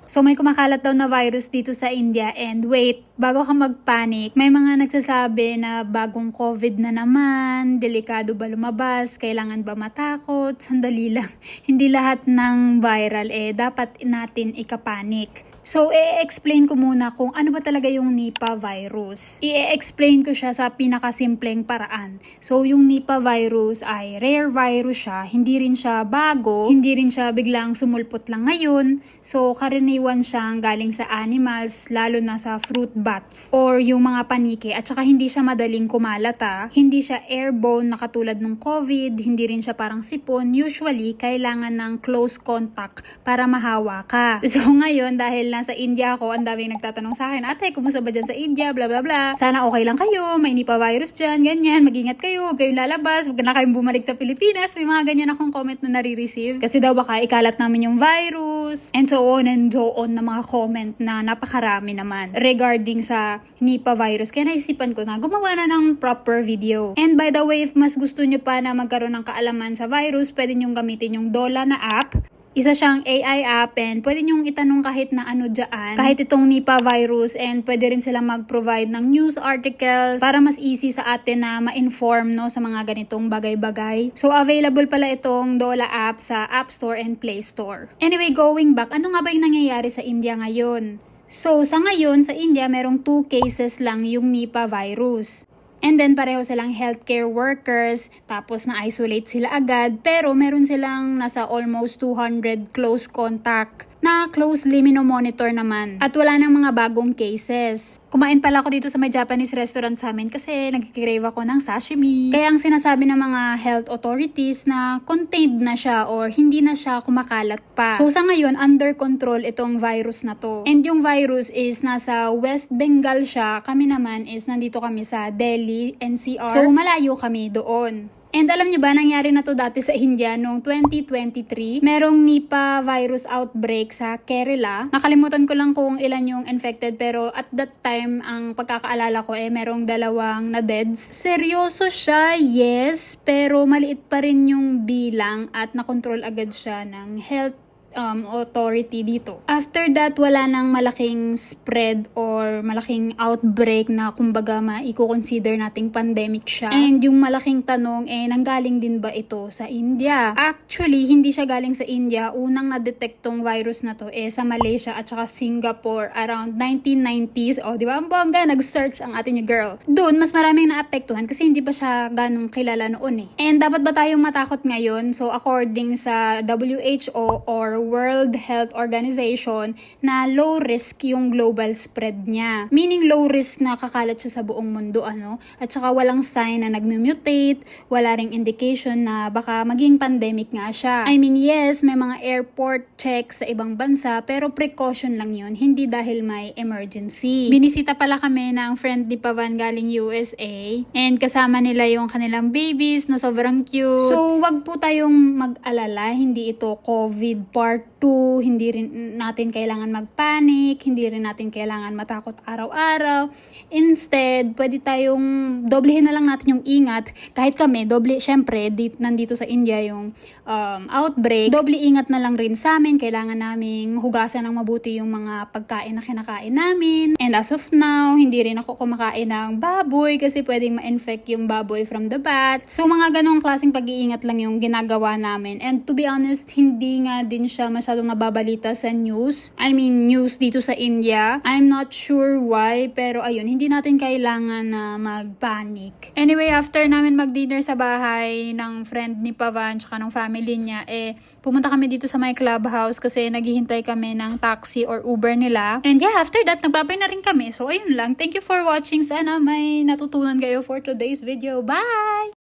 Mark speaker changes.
Speaker 1: So may kumakalat daw na virus dito sa India and wait, bago ka magpanic, may mga nagsasabi na bagong COVID na naman, delikado ba lumabas, kailangan ba matakot, sandali lang. Hindi lahat ng viral dapat natin ikapanik. So, i-explain ko muna kung ano ba talaga yung Nipah virus. I-explain ko siya sa pinakasimpleng paraan. So, yung Nipah virus ay rare virus siya. Hindi rin siya bago. Hindi rin siya biglang sumulpot lang ngayon. So, karaniwan siyang galing sa animals, lalo na sa fruit bats or yung mga panike. At saka hindi siya madaling kumalata. Hindi siya airborne na katulad ng COVID. Hindi rin siya parang sipon. Usually, kailangan ng close contact para mahawa ka. So, ngayon, dahil nasa India ako, ang daming nagtatanong sa akin, ate, kumusta ba dyan sa India, bla bla bla. Sana okay lang kayo, may Nipah virus dyan, ganyan, mag-ingat kayo, huwag kayong lalabas, huwag na kayong bumalik sa Pilipinas. May mga ganyan akong comment na nare-receive. Kasi daw baka ikalat namin yung virus, and so on na mga comment na napakarami naman regarding sa Nipah virus. Kaya naisipan ko na gumawa na ng proper video. And by the way, if mas gusto nyo pa na magkaroon ng kaalaman sa virus, pwede nyo gamitin yung Dola na app. Isa siyang AI app and pwede nyong itanong kahit na ano dyan, kahit itong Nipah virus, and pwede rin sila mag-provide ng news articles para mas easy sa atin na ma-inform no, sa mga ganitong bagay-bagay. So available pala itong Dola app sa App Store and Play Store. Anyway, going back, ano nga ba yung nangyayari sa India ngayon? So sa ngayon, sa India, merong 2 cases lang yung Nipah virus. And then pareho silang healthcare workers, tapos na-isolate sila agad, pero meron silang nasa almost 200 close contact na closely minomonitor naman. At wala nang mga bagong cases. Kumain pala ako dito sa may Japanese restaurant sa amin kasi nagkikrave ako ng sashimi. Kaya ang sinasabi ng mga health authorities na contained na siya or hindi na siya kumakalat pa. So sa ngayon, under control itong virus na to. And yung virus is nasa West Bengal siya. Kami naman is nandito kami sa Delhi, NCR. So malayo kami doon. And alam niyo ba, nangyari na to dati sa India noong 2023. Merong Nipah virus outbreak sa Kerala. Nakalimutan ko lang kung ilan yung infected, pero at that time, ang pagkakaalala ko merong 2 na deaths. Seryoso siya, yes, pero maliit pa rin yung bilang at nakontrol agad siya ng health authority dito. After that, wala nang malaking spread or malaking outbreak na kumbaga maiko-consider nating pandemic siya. And yung malaking tanong, nanggaling din ba ito sa India? Actually, hindi siya galing sa India. Unang na-detect tong virus na to sa Malaysia at saka Singapore around 1990s. O, di ba? Ang bongga, nag-search ang atin yung girl. Doon, mas maraming naapektuhan kasi hindi pa siya ganong kilala noon And dapat ba tayong matakot ngayon? So, according sa WHO or World Health Organization, na low risk yung global spread niya. Meaning low risk na kakalat siya sa buong mundo, At saka walang sign na nagmutate, wala ring indication na baka maging pandemic nga siya. I mean, yes, may mga airport checks sa ibang bansa, pero precaution lang yun, hindi dahil may emergency. Binisita pala kami ng friend ni Pavan galing USA, and kasama nila yung kanilang babies na sobrang cute. So, wag po tayong mag-alala, hindi ito COVID part 2, hindi rin natin kailangan magpanic, hindi rin natin kailangan matakot araw-araw. Instead, pwede tayong doblehin na lang natin yung ingat. Kahit kami, syempre, nandito sa India yung outbreak, doble ingat na lang rin sa amin. Kailangan naming hugasan ng mabuti yung mga pagkain na kinakain namin. And as of now, hindi rin ako kumakain ng baboy kasi pwedeng ma-infect yung baboy from the bat. So, mga ganong klaseng pag-iingat lang yung ginagawa namin. And to be honest, hindi nga din siya masyadong nababalita sa news. I mean, news dito sa India. I'm not sure why, pero ayun, hindi natin kailangan na mag-panic. Anyway, after namin mag-dinner sa bahay ng friend ni Pavan tsaka ng family niya, pumunta kami dito sa my clubhouse kasi naghihintay kami ng taxi or Uber nila. And yeah, after that, nagbabay na rin kami. So ayun lang. Thank you for watching. Sana may natutunan kayo for today's video. Bye!